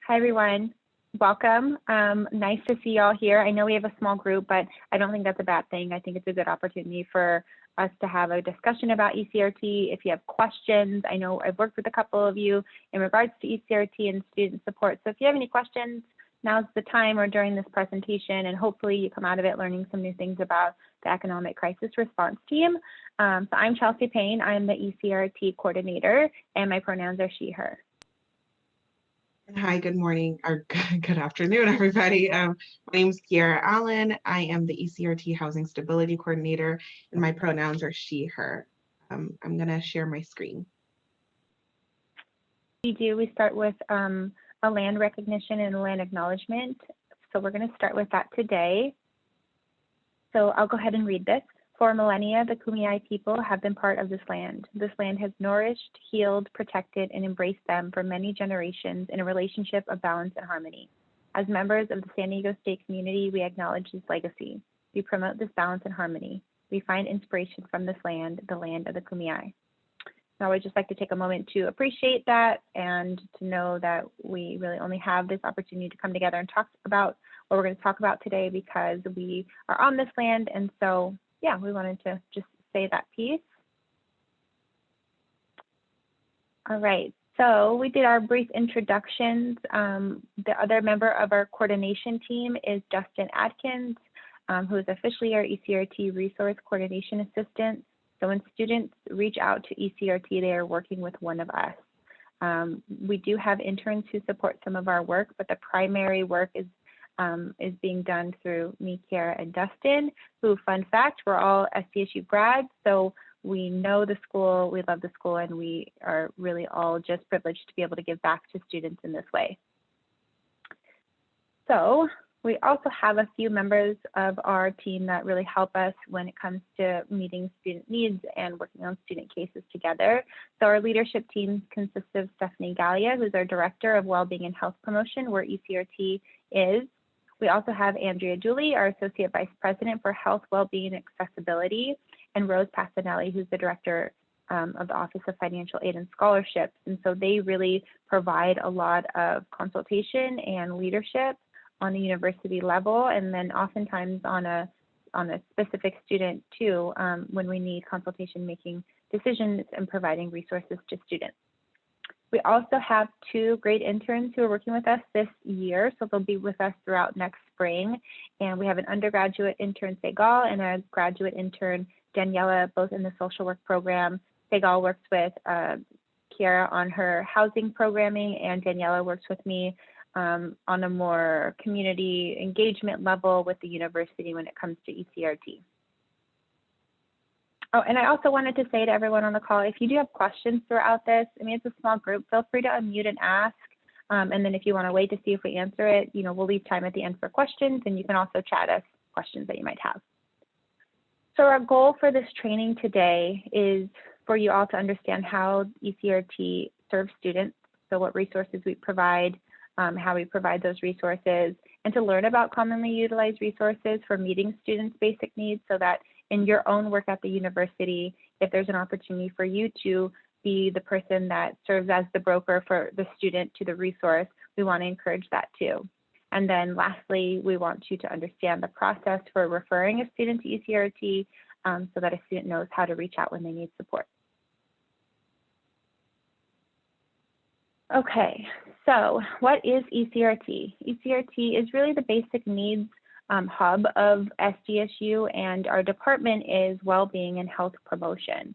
Hi, everyone. Welcome. Nice to see y'all here. I know we have a small group, but I don't think that's a bad thing. I think it's a good opportunity for us to have a discussion about ECRT. If you have questions, I know I've worked with a couple of you in regards to ECRT and student support. So if you have any questions, now's the time or during this presentation, and hopefully you come out of it learning some new things about the Economic Crisis Response Team. So I'm Chelsea Payne. I'm the ECRT coordinator, and my pronouns are she, her. Hi, good morning or good afternoon, everybody. My name is Kiara Allen. I am the ECRT Housing Stability Coordinator, and my pronouns are she, her. I'm going to share my screen. We start with a land recognition and a land acknowledgement. So we're going to start with that today. So I'll go ahead and read this. For millennia, the Kumeyaay people have been part of this land. This land has nourished, healed, protected, and embraced them for many generations in a relationship of balance and harmony. As members of the San Diego State community, we acknowledge this legacy. We promote this balance and harmony. We find inspiration from this land, the land of the Kumeyaay. So I would just like to take a moment to appreciate that and to know that we really only have this opportunity to come together and talk about what we're going to talk about today because we are on this land. And so yeah, we wanted to just say that piece. All right, so we did our brief introductions. The other member of our coordination team is Justin Adkins, who is officially our ECRT Resource Coordination Assistant. So when students reach out to ECRT, they are working with one of us. We do have interns who support some of our work, but the primary work is being done through me, Kiara, and Dustin, who, fun fact, we're all SDSU grads, so we know the school, we love the school, and we are really all just privileged to be able to give back to students in this way. So we also have a few members of our team that really help us when it comes to meeting student needs and working on student cases together. So our leadership team consists of Stephanie Gallia, who's our Director of Wellbeing and Health Promotion, where ECRT is. We also have Andrea Dooley, our Associate Vice President for Health, Wellbeing, and Accessibility, and Rose Passanelli, who's the Director of the Office of Financial Aid and Scholarships. And so they really provide a lot of consultation and leadership on the university level, and then oftentimes on a specific student too, when we need consultation making decisions and providing resources to students. We also have two great interns who are working with us this year, so they'll be with us throughout next spring. And we have an undergraduate intern, Segal, and a graduate intern, Daniela, both in the social work program. Segal works with Kiara on her housing programming, and Daniela works with me on a more community engagement level with the university when it comes to ECRT. Oh, and I also wanted to say to everyone on the call, if you do have questions throughout this, I mean, it's a small group, feel free to unmute and ask. And then if you want to wait to see if we answer it, you know, we'll leave time at the end for questions, and you can also chat us questions that you might have. So our goal for this training today is for you all to understand how ECRT serves students, so what resources we provide, how we provide those resources, and to learn about commonly utilized resources for meeting students' basic needs so that in your own work at the university, if there's an opportunity for you to be the person that serves as the broker for the student to the resource, we want to encourage that too. And then lastly, we want you to understand the process for referring a student to ECRT so that a student knows how to reach out when they need support. Okay, so what is ECRT? ECRT is really the basic needs hub of SDSU, and our department is Wellbeing and Health Promotion.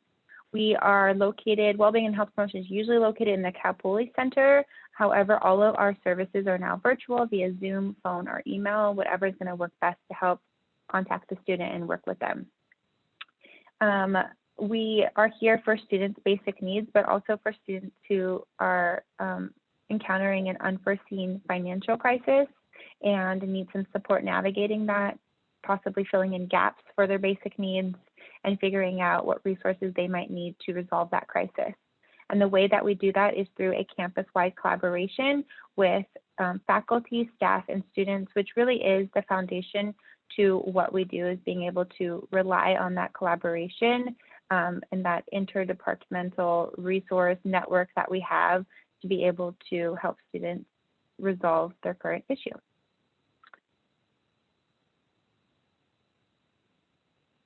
We are located, Wellbeing and Health Promotion is usually located in the Cal Poly Center. However, all of our services are now virtual via Zoom, phone, or email, whatever is going to work best to help contact the student and work with them. We are here for students' basic needs, but also for students who are encountering an unforeseen financial crisis and need some support navigating that, possibly filling in gaps for their basic needs and figuring out what resources they might need to resolve that crisis. And the way that we do that is through a campus-wide collaboration with faculty, staff, and students, which really is the foundation to what we do, is being able to rely on that collaboration and that interdepartmental resource network that we have to be able to help students resolve their current issue.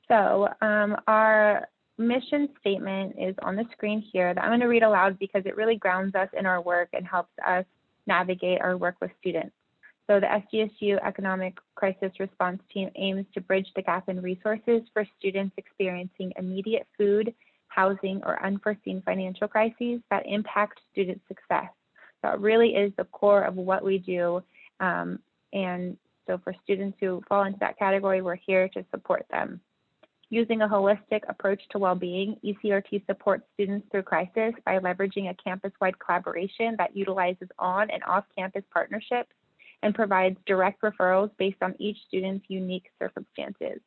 So our mission statement is on the screen here that I'm going to read aloud because it really grounds us in our work and helps us navigate our work with students. So the SDSU Economic Crisis Response Team aims to bridge the gap in resources for students experiencing immediate food, housing, or unforeseen financial crises that impact student success. So it really is the core of what we do. And so for students who fall into that category, we're here to support them. Using a holistic approach to well-being, ECRT supports students through crisis by leveraging a campus-wide collaboration that utilizes on and off-campus partnerships and provides direct referrals based on each student's unique circumstances.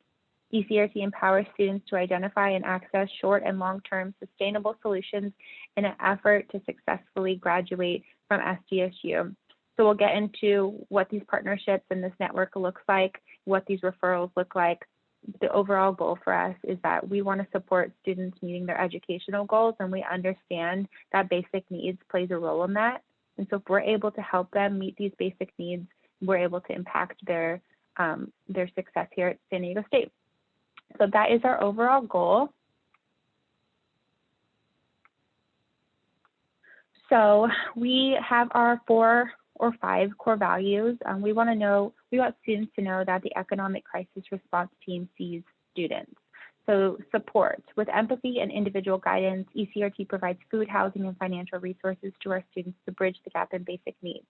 ECRT empowers students to identify and access short and long-term sustainable solutions in an effort to successfully graduate from SDSU. So we'll get into what these partnerships and this network looks like, what these referrals look like. The overall goal for us is that we want to support students meeting their educational goals, and we understand that basic needs plays a role in that. And so if we're able to help them meet these basic needs, we're able to impact their success here at San Diego State. So that is our overall goal. So we have our 4 or 5 core values. We want students to know that the Economic Crisis Response Team sees students. So support. With empathy and individual guidance, ECRT provides food, housing, and financial resources to our students to bridge the gap in basic needs.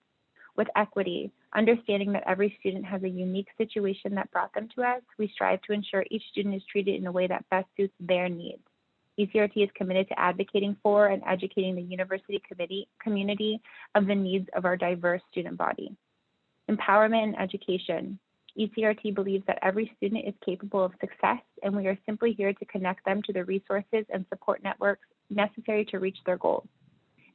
With equity, understanding that every student has a unique situation that brought them to us, we strive to ensure each student is treated in a way that best suits their needs. ECRT is committed to advocating for and educating the university community of the needs of our diverse student body. Empowerment and education. ECRT believes that every student is capable of success, and we are simply here to connect them to the resources and support networks necessary to reach their goals.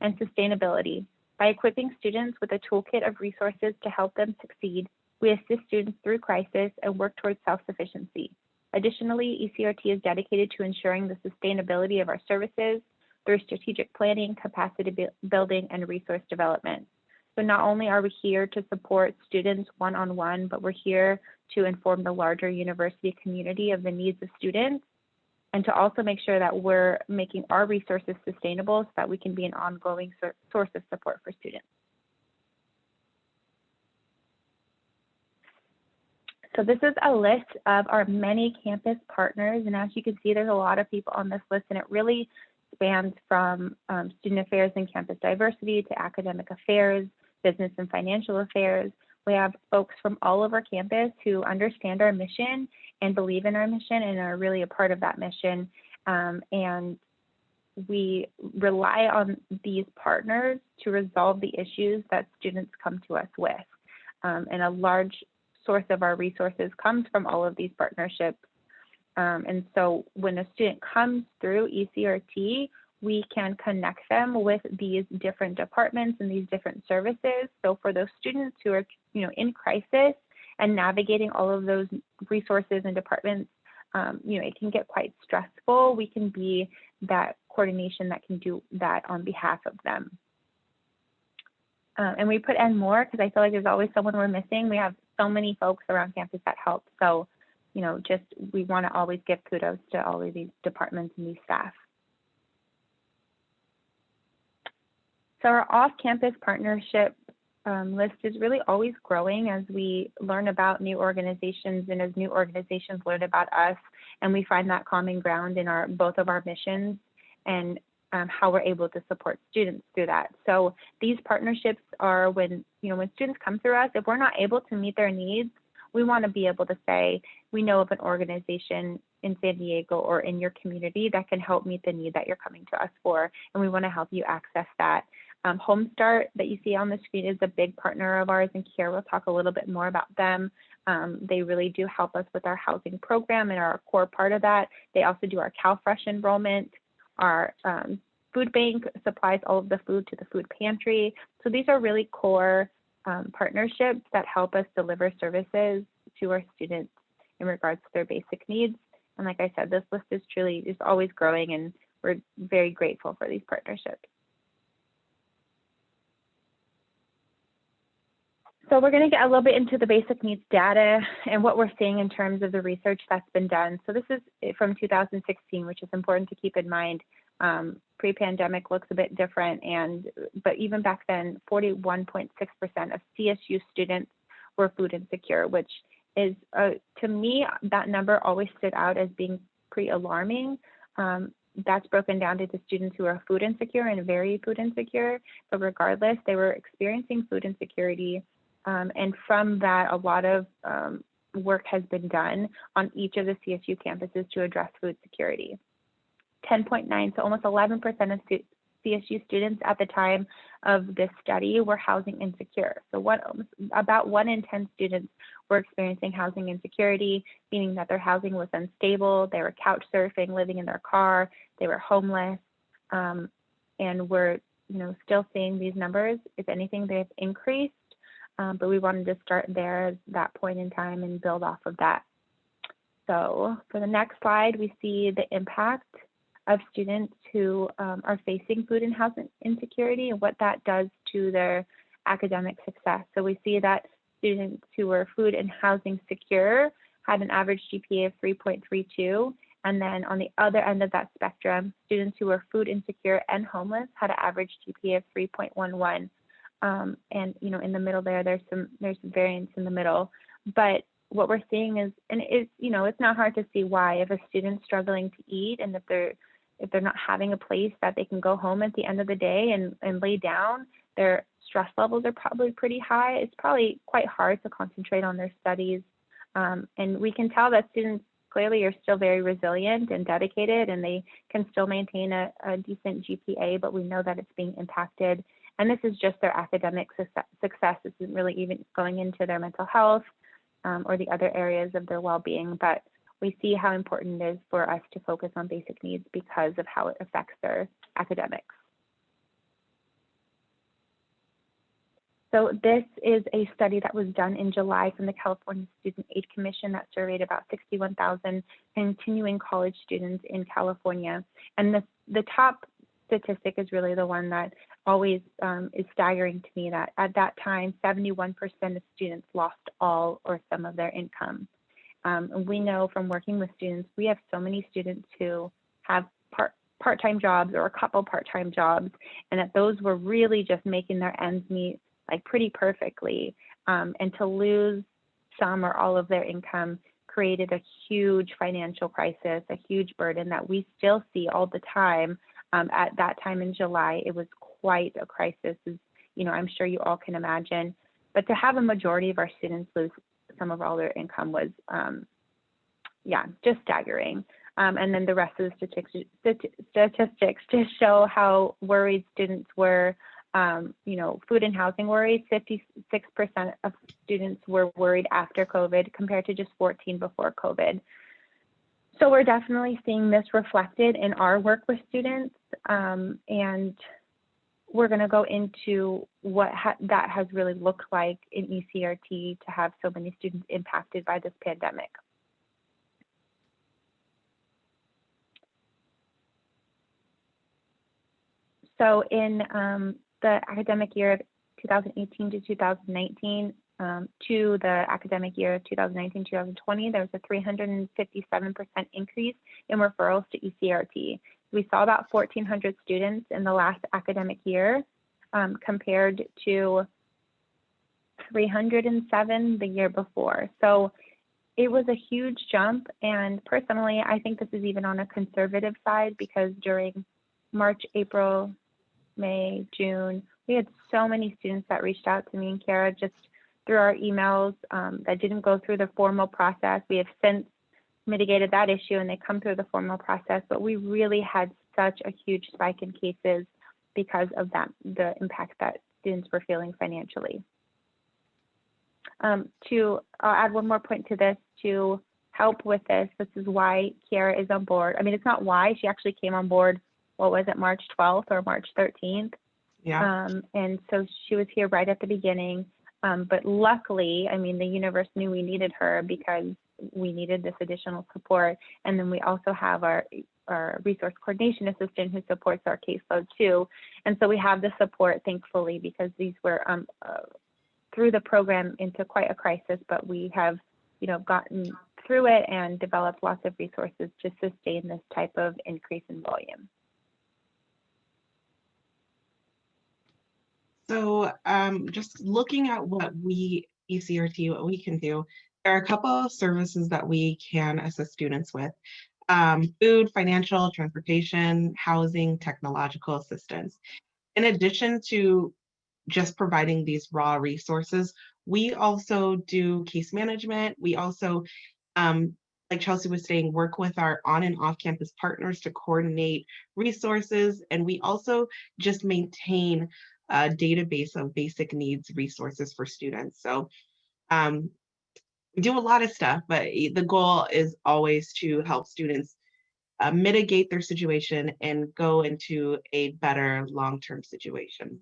And sustainability. By equipping students with a toolkit of resources to help them succeed, we assist students through crisis and work towards self-sufficiency. Additionally, ECRT is dedicated to ensuring the sustainability of our services through strategic planning, capacity building, and resource development. So not only are we here to support students one-on-one, but we're here to inform the larger university community of the needs of students and to also make sure that we're making our resources sustainable so that we can be an ongoing source of support for students. So this is a list of our many campus partners, and as you can see, there's a lot of people on this list, and it really spans from student affairs and campus diversity to academic affairs, business and financial affairs. We have folks from all over campus who understand our mission and believe in our mission and are really a part of that mission. And we rely on these partners to resolve the issues that students come to us with. And a large source of our resources comes from all of these partnerships. And so when a student comes through ECRT, we can connect them with these different departments and these different services. So for those students who are, in crisis and navigating all of those resources and departments, it can get quite stressful. We can be that coordination that can do that on behalf of them. And we put N more because I feel like there's always someone we're missing. We have so many folks around campus that help. So, we want to always give kudos to all of these departments and these staff. So our off-campus partnership list is really always growing as we learn about new organizations and as new organizations learn about us, and we find that common ground in both of our missions and how we're able to support students through that. So these partnerships are when students come through us, if we're not able to meet their needs, we want to be able to say, we know of an organization in San Diego or in your community that can help meet the need that you're coming to us for, and we want to help you access that. HomeStart that you see on the screen is a big partner of ours, and Kiara will talk a little bit more about them. They really do help us with our housing program and are a core part of that. They also do our CalFresh enrollment. Our food bank supplies all of the food to the food pantry. So these are really core partnerships that help us deliver services to our students in regards to their basic needs. And like I said, this list is always growing, and we're very grateful for these partnerships. So we're going to get a little bit into the basic needs data and what we're seeing in terms of the research that's been done. So this is from 2016, which is important to keep in mind. Pre-pandemic looks a bit different, but even back then, 41.6% of CSU students were food insecure, which is, to me, that number always stood out as being pretty alarming. That's broken down into students who are food insecure and very food insecure, but regardless, they were experiencing food insecurity. And from that, a lot of work has been done on each of the CSU campuses to address food security. 10.9, so almost 11% of CSU students at the time of this study were housing insecure. So about 1 in 10 students were experiencing housing insecurity, meaning that their housing was unstable, they were couch surfing, living in their car, they were homeless, and we're still seeing these numbers. If anything, they've increased, but we wanted to start there at that point in time and build off of that. So for the next slide, we see the impact of students who are facing food and housing insecurity and what that does to their academic success. So we see that students who were food and housing secure had an average GPA of 3.32. And then on the other end of that spectrum, students who were food insecure and homeless had an average GPA of 3.11. And in the middle there's some variance in the middle. But what we're seeing is, and it's not hard to see why, if a student's struggling to eat and if they're not having a place that they can go home at the end of the day and lay down, their stress levels are probably pretty high. It's probably quite hard to concentrate on their studies. And we can tell that students clearly are still very resilient and dedicated, and they can still maintain a decent GPA, but we know that it's being impacted. And this is just their academic success. This isn't really even going into their mental health or the other areas of their well-being, but we see how important it is for us to focus on basic needs because of how it affects their academics. So this is a study that was done in July from the California Student Aid Commission that surveyed about 61,000 continuing college students in California. And the top statistic is really the one that always is staggering to me, that at that time, 71% of students lost all or some of their income. And we know from working with students, we have so many students who have part-time jobs or a couple part-time jobs, and that those were really just making their ends meet like pretty perfectly. And to lose some or all of their income created a huge financial crisis, a huge burden that we still see all the time. At that time in July, it was quite a crisis, as I'm sure you all can imagine. But to have a majority of our students lose some of all their income was, just staggering. And then the rest of the statistics just show how worried students were. Food and housing worried. 56% of students were worried after COVID compared to just 14% before COVID. So we're definitely seeing this reflected in our work with students, and we're going to go into what that has really looked like in ECRT to have so many students impacted by this pandemic. So in the academic year of 2018 to 2019, to the academic year of 2019-2020, there was a 357% increase in referrals to ECRT. We saw about 1,400 students in the last academic year compared to 307 the year before. So it was a huge jump. And personally, I think this is even on a conservative side, because during March, April, May, June, we had so many students that reached out to me and Kara just through our emails that didn't go through the formal process. We have since mitigated that issue and they come through the formal process, but we really had such a huge spike in cases because of that, the impact that students were feeling financially. I'll add one more point to this to help with this. This is why Kiara is on board. I mean, it's not why, she actually came on board, what was it, March 12th or March 13th? Yeah. And so she was here right at the beginning. But luckily, I mean, the universe knew we needed her because we needed this additional support. And then we also have our resource coordination assistant who supports our caseload too. And so we have the support, thankfully, because these were threw the program into quite a crisis, but we have, gotten through it and developed lots of resources to sustain this type of increase in volume. So just looking at what we, ECRT, what we can do, there are a couple of services that we can assist students with. Food, financial, transportation, housing, technological assistance. In addition to just providing these raw resources, we also do case management. We also, like Chelsea was saying, work with our on and off campus partners to coordinate resources. And we also just maintain a database of basic needs resources for students. So we do a lot of stuff, but the goal is always to help students mitigate their situation and go into a better long-term situation.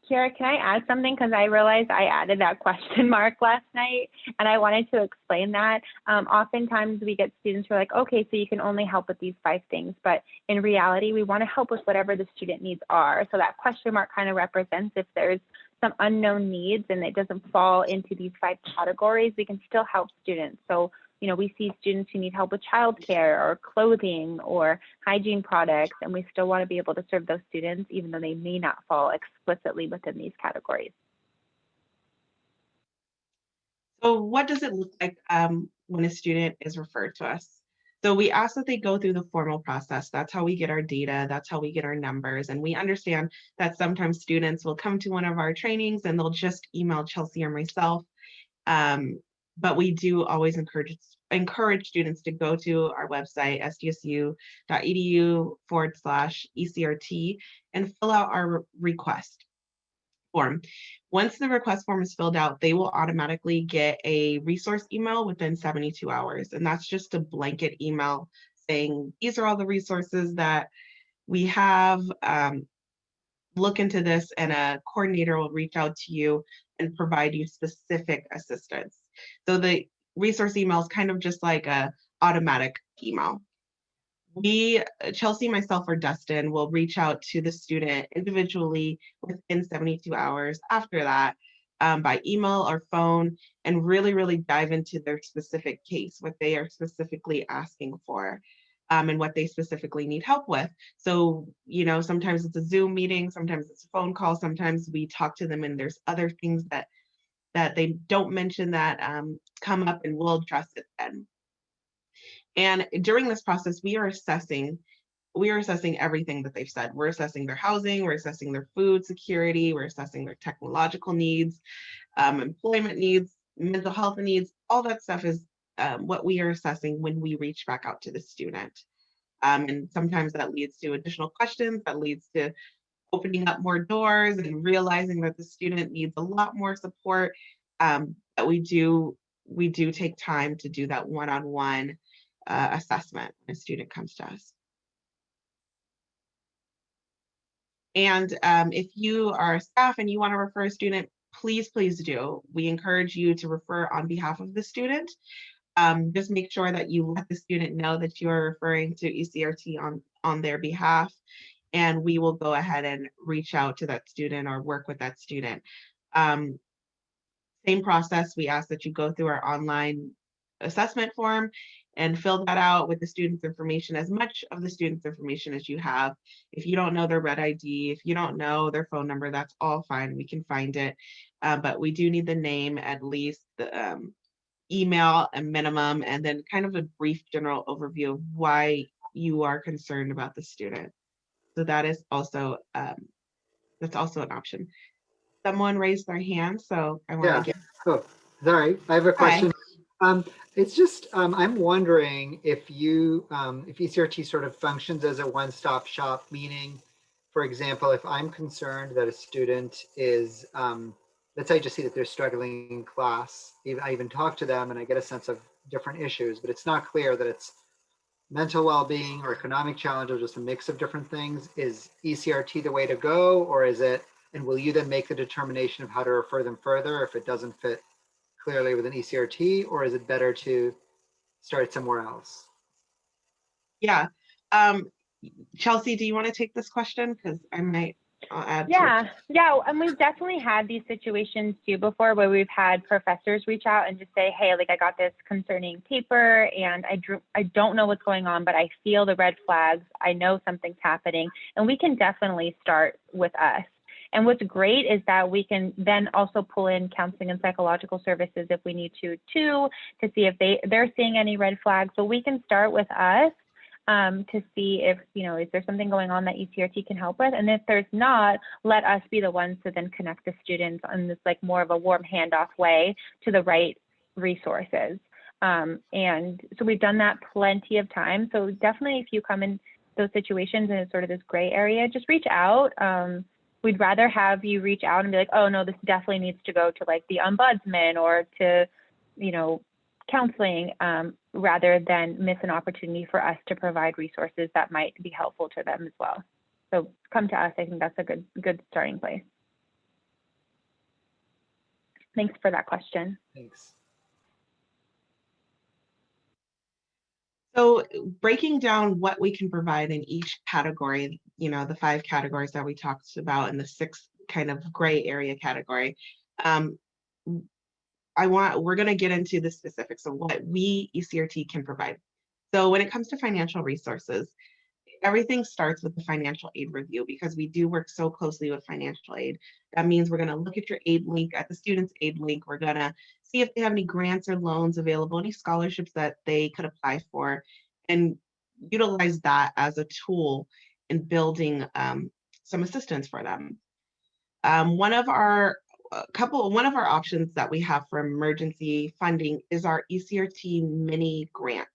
Kiara, can I add something? Because I realized I added that question mark last night, and I wanted to explain that. Oftentimes we get students who are like, okay, so you can only help with these 5 things, but in reality, we want to help with whatever the student needs are. So that question mark kind of represents if there's some unknown needs and it doesn't fall into these 5 categories, we can still help students. So we see students who need help with childcare or clothing or hygiene products, and we still want to be able to serve those students, even though they may not fall explicitly within these categories. So what does it look like when a student is referred to us? So we ask that they go through the formal process. That's how we get our data. That's how we get our numbers. And we understand that sometimes students will come to one of our trainings and they'll just email Chelsea or myself. But we do always encourage students to go to our website, sdsu.edu/ECRT, and fill out our request form. Once the request form is filled out, they will automatically get a resource email within 72 hours. And that's just a blanket email saying, these are all the resources that we have. Look into this, and a coordinator will reach out to you and provide you specific assistance. So the resource email is kind of just like a automatic email. We, Chelsea, myself, or Dustin will reach out to the student individually within 72 hours after that by email or phone, and really dive into their specific case, what they are specifically asking for. And what they specifically need help with. So, sometimes it's a Zoom meeting, sometimes it's a phone call, sometimes we talk to them and there's other things that they don't mention that come up, and we'll address it then. And during this process, we are assessing everything that they've said. We're assessing their housing, we're assessing their food security, we're assessing their technological needs, employment needs, mental health needs. All that stuff is what we are assessing when we reach back out to the student. And sometimes that leads to additional questions, that leads to opening up more doors and realizing that the student needs a lot more support. But we do take time to do that one-on-one assessment when a student comes to us. And if you are a staff and you want to refer a student, please do. We encourage you to refer on behalf of the student. Just make sure that you let the student know that you are referring to ECRT on their behalf, and we will go ahead and reach out to that student or work with that student. Same process, we ask that you go through our online assessment form and fill that out with the student's information, as much of the student's information as you have. If you don't know their red ID, if you don't know their phone number, that's all fine, we can find it. But we do need the name, at least the email, a minimum, and then kind of a brief general overview of why you are concerned about the student. So that is also that's also an option. Someone raised their hand, so I want to get. Oh, sorry, I have a question. It's just I'm wondering if if ECRT sort of functions as a one-stop shop, meaning, for example, if I'm concerned that a student is let's say I just see that they're struggling in class. I even talk to them and I get a sense of different issues, but it's not clear that it's mental well-being or economic challenge or just a mix of different things. Is ECRT the way to go, or is it, and will you then make the determination of how to refer them further if it doesn't fit clearly with an ECRT, or is it better to start somewhere else? Yeah. Chelsea, do you want to take this question? Because I might. I'll add to Yeah, yeah, and we've definitely had these situations too before where we've had professors reach out and just say, hey, like I got this concerning paper and I don't know what's going on, but I feel the red flags. I know something's happening, and we can definitely start with us. And what's great is that we can then also pull in counseling and psychological services if we need to too, to see if they're seeing any red flags. So we can start with us to see if, is there something going on that ECRT can help with? And if there's not, let us be the ones to then connect the students on this like more of a warm handoff way to the right resources. And so we've done that plenty of times. So definitely if you come in those situations and it's sort of this gray area, just reach out. We'd rather have you reach out and be like, oh no, this definitely needs to go to like the ombudsman or to, counseling, rather than miss an opportunity for us to provide resources that might be helpful to them as well. So come to us. I think that's a good starting place. Thanks for that question. Thanks. So breaking down what we can provide in each category, the 5 categories that we talked about in the 6th kind of gray area category. We're going to get into the specifics of what we ECRT can provide. So when it comes to financial resources, everything starts with the financial aid review because we do work so closely with financial aid. That means we're going to look at your aid link, at the student's aid link. We're going to see if they have any grants or loans available, any scholarships that they could apply for, and utilize that as a tool in building some assistance for them. One of our options that we have for emergency funding is our ECRT mini grant.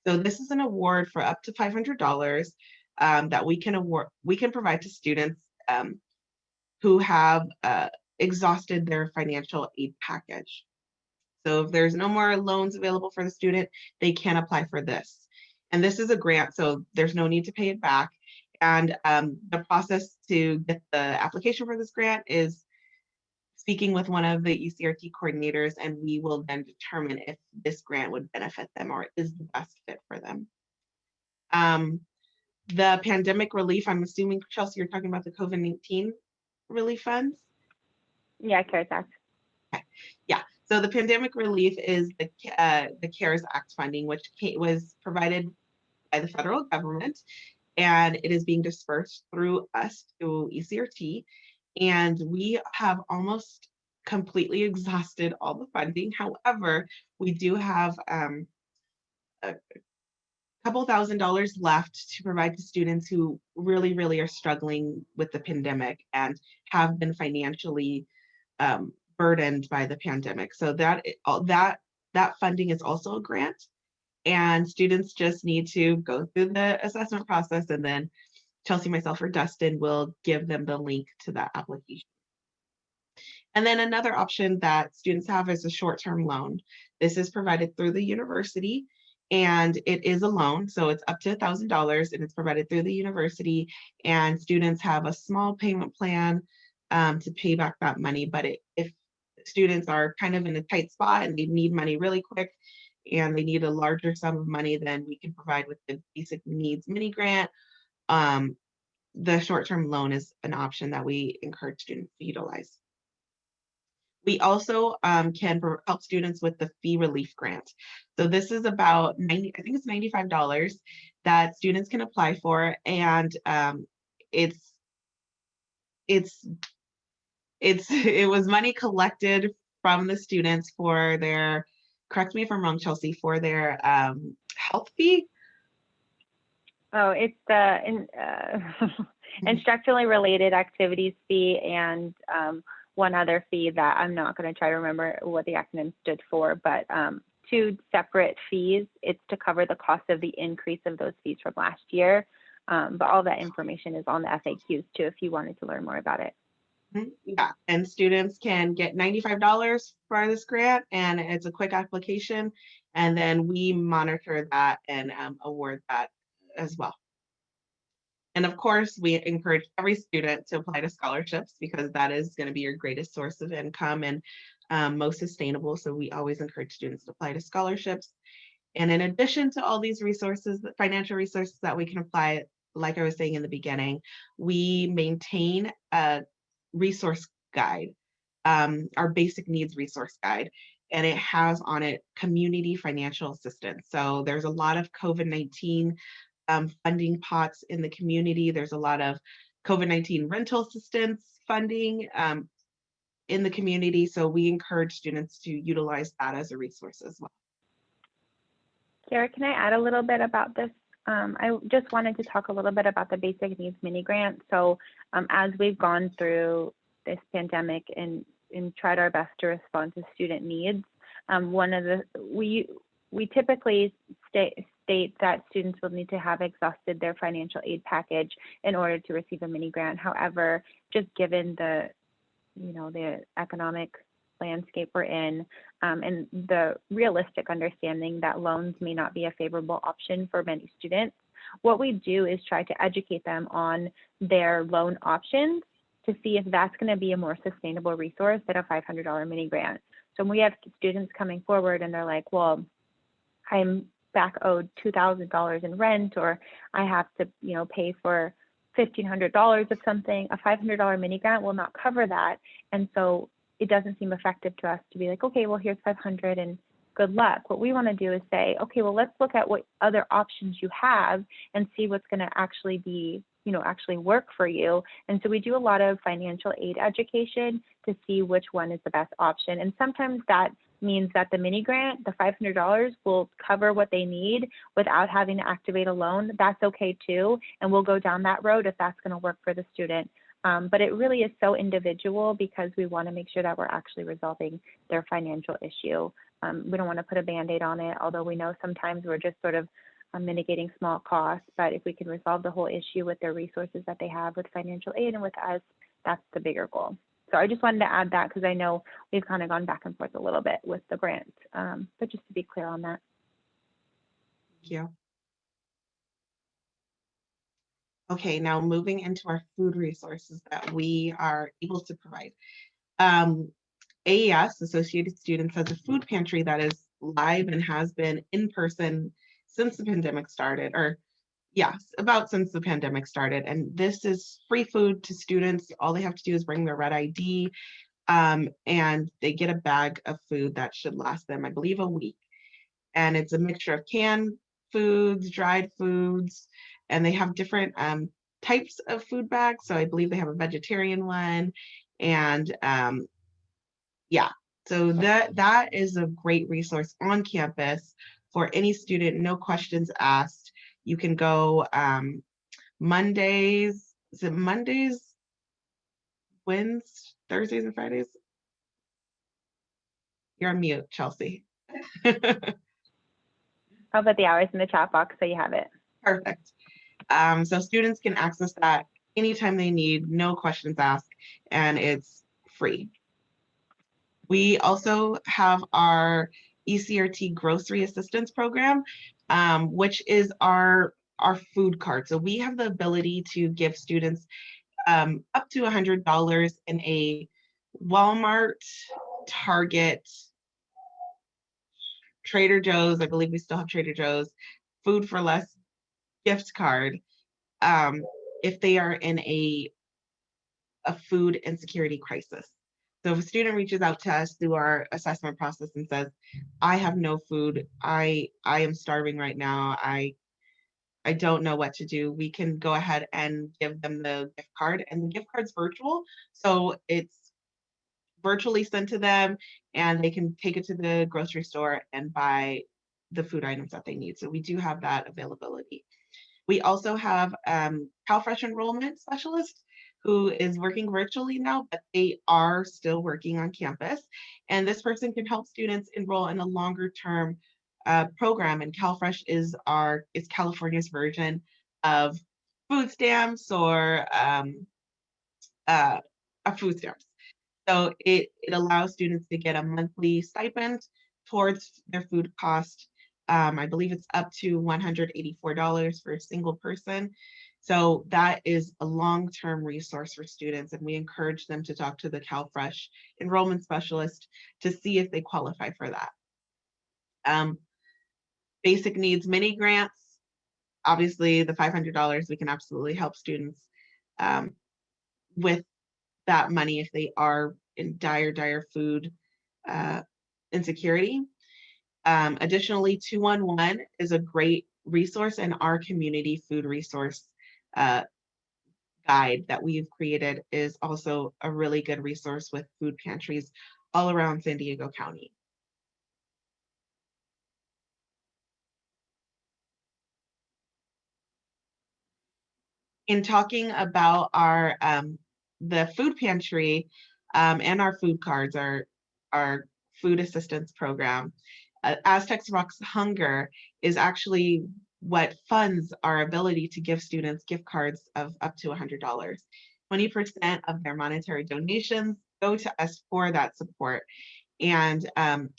So this is an award for up to $500 that we can provide to students who have exhausted their financial aid package. So if there's no more loans available for the student, they can apply for this. And this is a grant, so there's no need to pay it back. And the process to get the application for this grant is speaking with one of the ECRT coordinators, and we will then determine if this grant would benefit them or is the best fit for them. The pandemic relief, I'm assuming, Chelsea, you're talking about the COVID-19 relief funds? Yeah, CARES Act. Okay. Yeah, so the pandemic relief is the CARES Act funding, which was provided by the federal government, and it is being dispersed through us to ECRT. And we have almost completely exhausted all the funding. However, we do have a couple $1,000s left to provide to students who really, really are struggling with the pandemic and have been financially burdened by the pandemic. So that funding is also a grant, and students just need to go through the assessment process, and then Chelsea, myself, or Dustin will give them the link to that application. And then another option that students have is a short-term loan. This is provided through the university, and it is a loan, so it's up to $1,000, and it's provided through the university, and students have a small payment plan to pay back that money. But if students are kind of in a tight spot and they need money really quick and they need a larger sum of money, then we can provide with the basic needs mini grant. The short-term loan is an option that we encourage students to utilize. We also can help students with the fee relief grant. So this is about I think it's $95 that students can apply for, and it was money collected from the students for their, correct me if I'm wrong, Chelsea, for their health fee. Oh, it's the instructionally related activities fee and one other fee that I'm not going to try to remember what the acronym stood for, but 2 separate fees. It's to cover the cost of the increase of those fees from last year. But all that information is on the FAQs too, if you wanted to learn more about it. Yeah, and students can get $95 for this grant, and it's a quick application, and then we monitor that and award that as well. And of course, we encourage every student to apply to scholarships because that is going to be your greatest source of income and most sustainable. So we always encourage students to apply to scholarships. And in addition to all these resources, the financial resources that we can apply, like I was saying in the beginning, we maintain a resource guide, our basic needs resource guide, and it has on it community financial assistance. So there's a lot of COVID-19 funding pots in the community. There's a lot of COVID-19 rental assistance funding in the community. So we encourage students to utilize that as a resource as well. Kiara, can I add a little bit about this? I just wanted to talk a little bit about the Basic Needs Mini Grant. So as we've gone through this pandemic and tried our best to respond to student needs, we typically state that students will need to have exhausted their financial aid package in order to receive a mini grant. However, just given the economic landscape we're in, and the realistic understanding that loans may not be a favorable option for many students, what we do is try to educate them on their loan options to see if that's going to be a more sustainable resource than a $500 mini grant. So when we have students coming forward and they're like, well, I'm back owed $2,000 in rent, or I have to, pay for $1,500 of something, a $500 mini grant will not cover that. And so it doesn't seem effective to us to be like, okay, well, here's 500 and good luck. What we want to do is say, okay, well, let's look at what other options you have and see what's going to actually be, actually work for you. And so we do a lot of financial aid education to see which one is the best option. And sometimes that means that the mini grant, the $500, will cover what they need without having to activate a loan. That's okay too. And we'll go down that road if that's going to work for the student. But it really is so individual because we want to make sure that we're actually resolving their financial issue. We don't want to put a Band-Aid on it, although we know sometimes we're just sort of mitigating small costs. But if we can resolve the whole issue with the resources that they have with financial aid and with us, that's the bigger goal. So I just wanted to add that because I know we've kind of gone back and forth a little bit with the grant, but just to be clear on that. Thank you. Okay, now moving into our food resources that we are able to provide. AES, Associated Students, has a food pantry that is live and has been in person since the pandemic started, or yes, about since the pandemic started. And this is free food to students. All they have to do is bring their red ID, and they get a bag of food that should last them, I believe, a week. And it's a mixture of canned foods, dried foods, and they have different types of food bags. So I believe they have a vegetarian one, and yeah, so that is a great resource on campus for any student, no questions asked. You can go Mondays, is it Mondays, Wednesdays, Thursdays, and Fridays? You're on mute, Chelsea. I'll put the hours in the chat box so you have it. Perfect. So students can access that anytime they need, no questions asked, and it's free. We also have our ECRT grocery assistance program, which is our food card. So we have the ability to give students up to $100 in a Walmart, Target, Trader Joe's, I believe we still have Trader Joe's, Food for Less gift card, if they are in a food insecurity crisis. So if a student reaches out to us through our assessment process and says, I have no food, I am starving right now, I don't know what to do, we can go ahead and give them the gift card. And the gift card's virtual, so it's virtually sent to them and they can take it to the grocery store and buy the food items that they need. So we do have that availability. We also have CalFresh enrollment specialist who is working virtually now, but they are still working on campus. And this person can help students enroll in a longer term program. And CalFresh is California's version of food stamps or food stamps. So it allows students to get a monthly stipend towards their food cost. I believe it's up to $184 for a single person. So that is a long-term resource for students, and we encourage them to talk to the CalFresh enrollment specialist to see if they qualify for that. Basic needs mini grants. obviously the $500, we can absolutely help students with that money if they are in dire food insecurity. Additionally, 211 is a great resource, and our community food resource guide that we've created is also a really good resource with food pantries all around San Diego County. In talking about our the food pantry and our food cards, our food assistance program, Aztecs Rocks Hunger is actually what funds our ability to give students gift cards of up to $100. 20% of their monetary donations go to us for that support. And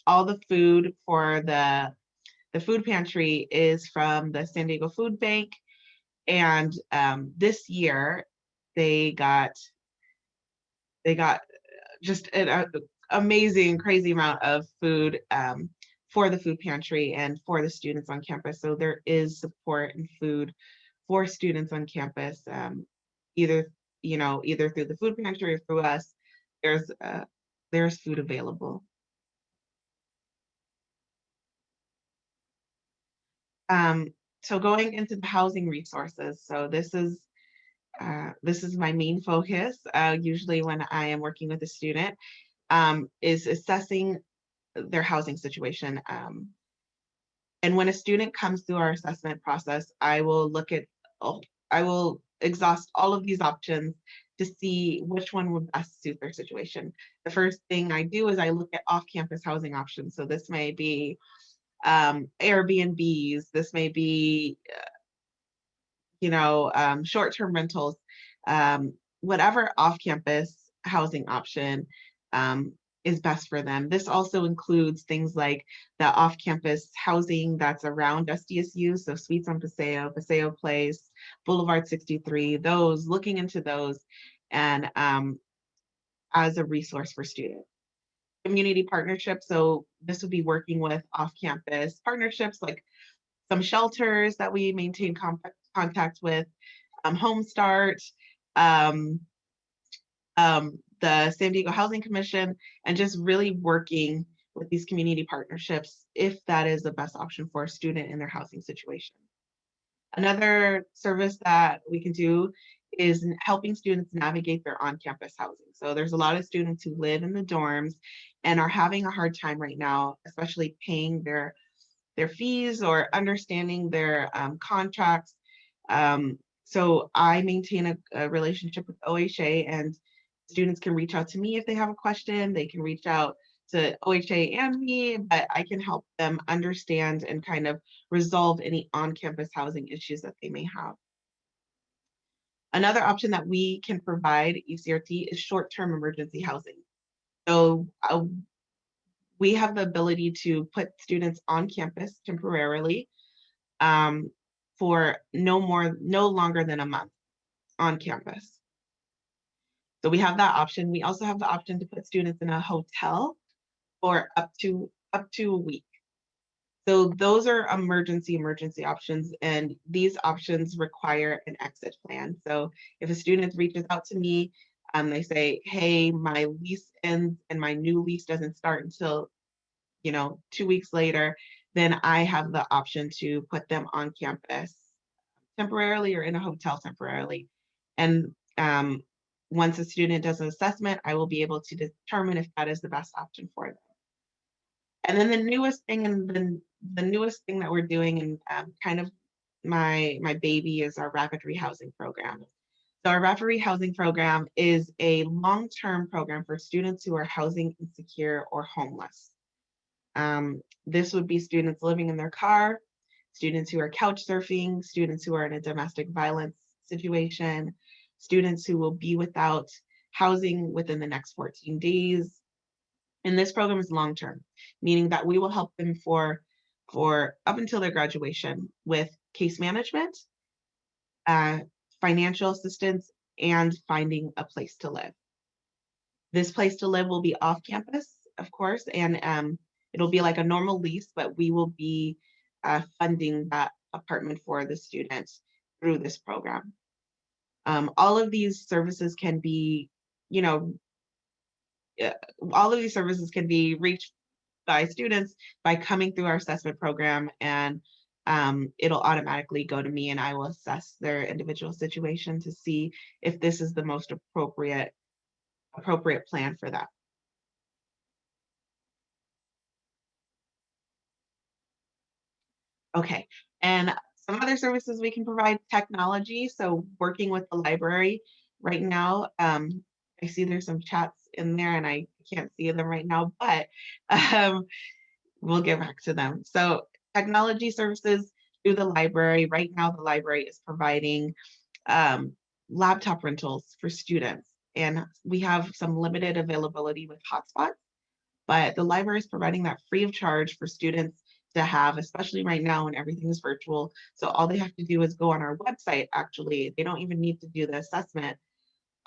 all the food for the food pantry is from the San Diego Food Bank. And this year they got just an amazing, crazy amount of food for the food pantry and for the students on campus. So there is support and food for students on campus, either through the food pantry or through us. There's food available. So going into the housing resources. So this is my main focus, usually when I am working with a student, is assessing their housing situation. And when a student comes through our assessment process, I will exhaust all of these options to see which one would best suit their situation. The first thing I do is I look at off-campus housing options. So this may be Airbnbs, this may be short-term rentals, whatever off-campus housing option is best for them. This also includes things like the off-campus housing that's around SDSU, so Suites on Paseo, Paseo Place, Boulevard 63, looking into those and as a resource for students. Community partnerships, so this would be working with off-campus partnerships like some shelters that we maintain contact with, Home Start, the San Diego Housing Commission, and just really working with these community partnerships if that is the best option for a student in their housing situation. Another service that we can do is helping students navigate their on-campus housing. So there's a lot of students who live in the dorms and are having a hard time right now, especially paying their fees or understanding their contracts. So I maintain a relationship with OHA, and students can reach out to me if they have a question. They can reach out to OHA and me, but I can help them understand and kind of resolve any on-campus housing issues that they may have. Another option that we can provide ECRT is short-term emergency housing. So we have the ability to put students on campus temporarily for no longer than a month on campus. So we have that option. We also have the option to put students in a hotel for up to a week. So those are emergency options, and these options require an exit plan. So if a student reaches out to me, they say, hey, my lease ends and my new lease doesn't start until 2 weeks later, then I have the option to put them on campus temporarily or in a hotel temporarily. And once a student does an assessment, I will be able to determine if that is the best option for them. And then the newest thing that we're doing, and kind of my baby, is our rapid rehousing program. So our rapid rehousing program is a long-term program for students who are housing insecure or homeless. This would be students living in their car, students who are couch surfing, students who are in a domestic violence situation, students who will be without housing within the next 14 days. And this program is long-term, meaning that we will help them for up until their graduation with case management, financial assistance, and finding a place to live. This place to live will be off campus, of course, and it'll be like a normal lease, but we will be funding that apartment for the student through this program. All of these services can be, you know, all of these services can be reached by students by coming through our assessment program, and it'll automatically go to me and I will assess their individual situation to see if this is the most appropriate plan for that. Okay, and some other services we can provide: technology. So working with the library right now, I see there's some chats in there and I can't see them right now, but we'll get back to them. So technology services through the library. Right now, the library is providing laptop rentals for students, and we have some limited availability with hotspots, but the library is providing that free of charge for students to have, especially right now when everything is virtual. So all they have to do is go on our website. Actually, they don't even need to do the assessment.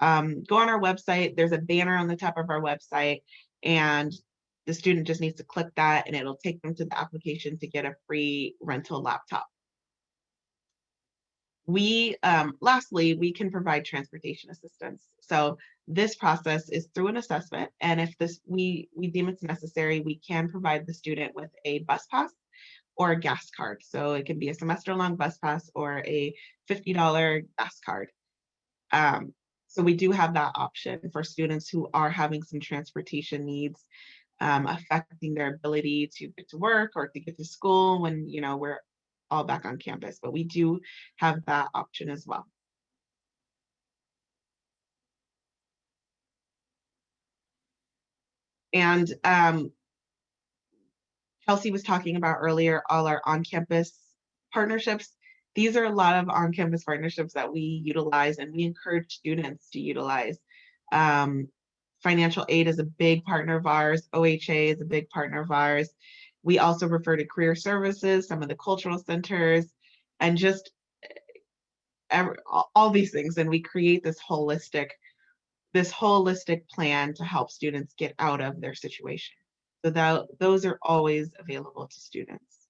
Go on our website. There's a banner on the top of our website, and the student just needs to click that and it'll take them to the application to get a free rental laptop. Lastly, we can provide transportation assistance. So this process is through an assessment, and if we deem it's necessary, we can provide the student with a bus pass or a gas card. So it can be a semester-long bus pass or a $50 gas card. So we do have that option for students who are having some transportation needs affecting their ability to get to work or to get to school when, you know, we're all back on campus, but we do have that option as well. And Chelsea was talking about earlier, all our on-campus partnerships. These are a lot of on-campus partnerships that we utilize and we encourage students to utilize. Financial aid is a big partner of ours. OHA is a big partner of ours. We also refer to career services, some of the cultural centers, and just all these things. And we create this holistic plan to help students get out of their situation. So that those are always available to students.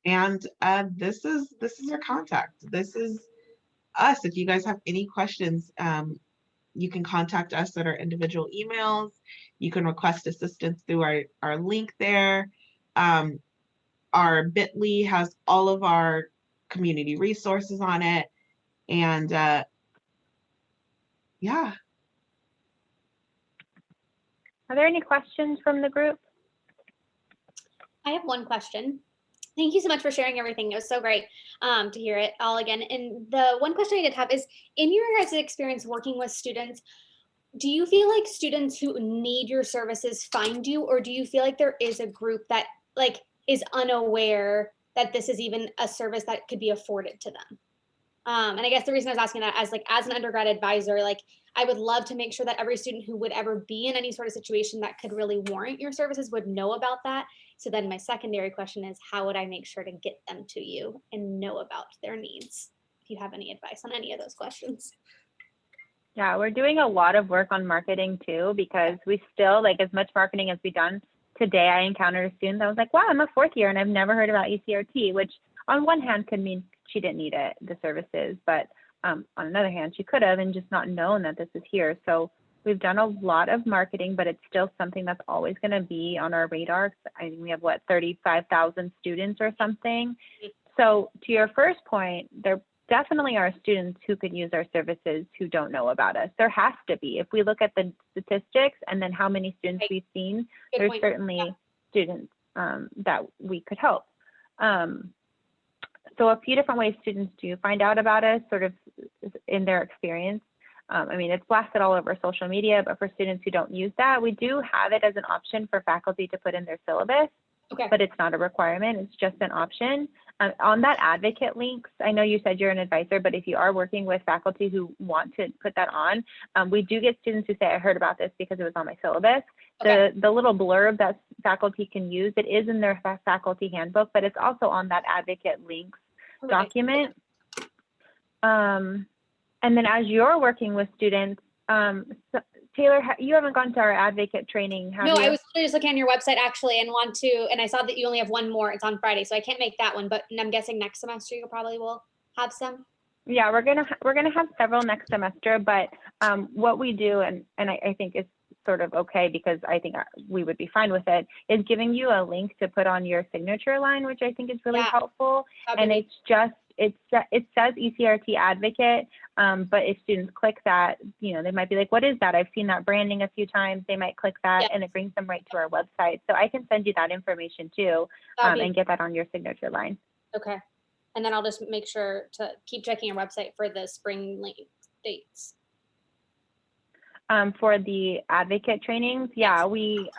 And this is our contact. This is us. If you guys have any questions, you can contact us at our individual emails. You can request assistance through our link there. Our bit.ly has all of our community resources on it. And yeah. Are there any questions from the group? I have one question. Thank you so much for sharing everything. It was so great to hear it all again. And the one question I did have is, in your guys' experience working with students, do you feel like students who need your services find you, or do you feel like there is a group that like is unaware that this is even a service that could be afforded to them? And I guess the reason I was asking that as an undergrad advisor, like I would love to make sure that every student who would ever be in any sort of situation that could really warrant your services would know about that. So then my secondary question is, how would I make sure to get them to you and know about their needs? If you have any advice on any of those questions. Yeah, we're doing a lot of work on marketing too, because we still, like, as much marketing as we've done. Today I encountered a student that was like, wow, I'm a fourth year and I've never heard about ECRT, which on one hand could mean she didn't need it, the services, but on another hand, she could have and just not known that this is here. So we've done a lot of marketing, but it's still something that's always going to be on our radar. I think we have, what, 35,000 students or something. So to your first point, there definitely are students who could use our services who don't know about us. There has to be. If we look at the statistics and then how many students we've seen, there's certainly students that we could help. So a few different ways students do find out about us, sort of in their experience. I mean, it's blasted all over social media, but for students who don't use that, we do have it as an option for faculty to put in their syllabus, but it's not a requirement, it's just an option. On that advocate links, I know you said you're an advisor, but if you are working with faculty who want to put that on, we do get students who say, I heard about this because it was on my syllabus. The little blurb that faculty can use, it is in their faculty handbook, but it's also on that advocate links document. And then as you're working with students, Taylor, you haven't gone to our advocate training, have No, you? I was literally just looking on your website actually and and I saw that you only have one more. It's on Friday, so I can't make that one, but I'm guessing next semester you probably will have some. Yeah, we're gonna have several next semester, but what we do, and I think it's sort of okay because I think we would be fine with it, is giving you a link to put on your signature line, which I think is really Yeah, helpful. that'd And be- it's just it says ECRT advocate, but if students click that, you know, they might be like, what is that? I've seen that branding a few times. They might click that, Yeah. and it brings them right to our website. So I can send you that information too, that'd be- and get that on your signature line. okay. And then I'll just make sure to keep checking your website for the spring link dates. For the advocate trainings, yeah, Yes. we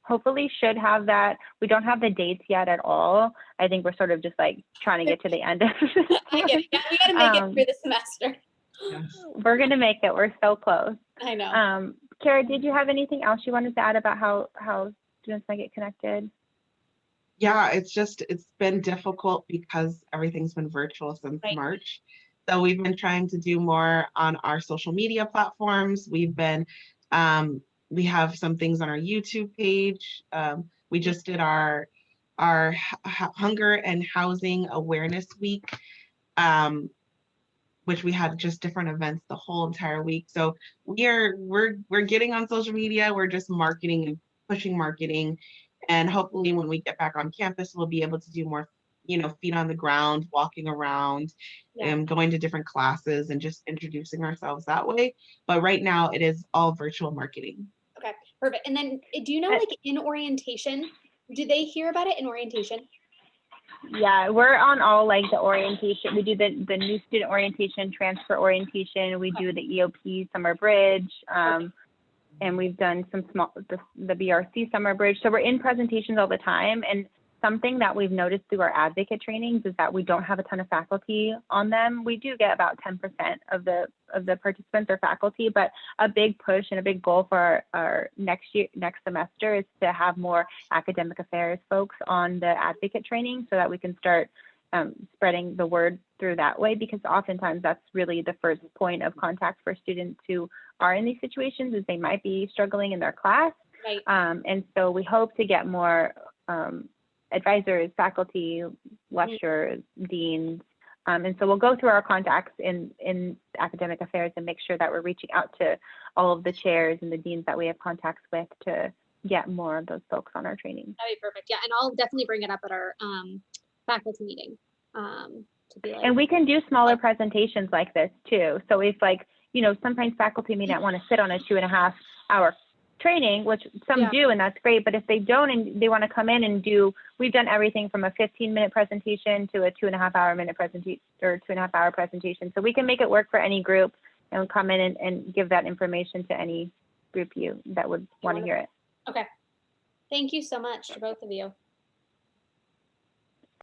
hopefully should have that. We don't have the dates yet at all. I think we're sort of just like trying to get to the end of this I get it. one. We gotta make it Um, through the semester. Yes. We're gonna make it. We're so close. I know. Kara, did you have anything else you wanted to add about how students might get connected? Yeah, it's been difficult because everything's been virtual since Right. March. So we've been trying to do more on our social media platforms. We have some things on our YouTube page. We just did our hunger and housing awareness week, which we had just different events the whole entire week. So we're getting on social media. We're just marketing and pushing marketing. And hopefully when we get back on campus, we'll be able to do more, feet on the ground, walking around, Yeah. and going to different classes and just introducing ourselves that way. But right now it is all virtual marketing. Okay, perfect. And then do you know, like in orientation, do they hear about it in orientation? Yeah, we're on all like the orientation. We do the new student orientation, transfer orientation. We do the EOP summer bridge, and we've done some the BRC summer bridge. So we're in presentations all the time. And something that we've noticed through our advocate trainings is that we don't have a ton of faculty on them. We do get about 10% of the participants are faculty, but a big push and a big goal for our next semester is to have more academic affairs folks on the advocate training so that we can start spreading the word through that way, because oftentimes that's really the first point of contact for students who are in these situations, is they might be struggling in their class. Right. And so we hope to get more advisors, faculty, lecturers, deans. And so we'll go through our contacts in academic affairs and make sure that we're reaching out to all of the chairs and the deans that we have contacts with to get more of those folks on our training. That'd be perfect. Yeah, and I'll definitely bring it up at our faculty meeting. To be like, And we can do smaller presentations like this too. So if sometimes faculty may not want to sit on a 2.5 hour training, which some Yeah. do, and that's great. But if they don't and they want to come in and we've done everything from a 15-minute presentation to a 2.5 hour presentation. So we can make it work for any group and come in and give that information to any group that would want to hear it. Okay. Thank you so much to both of you.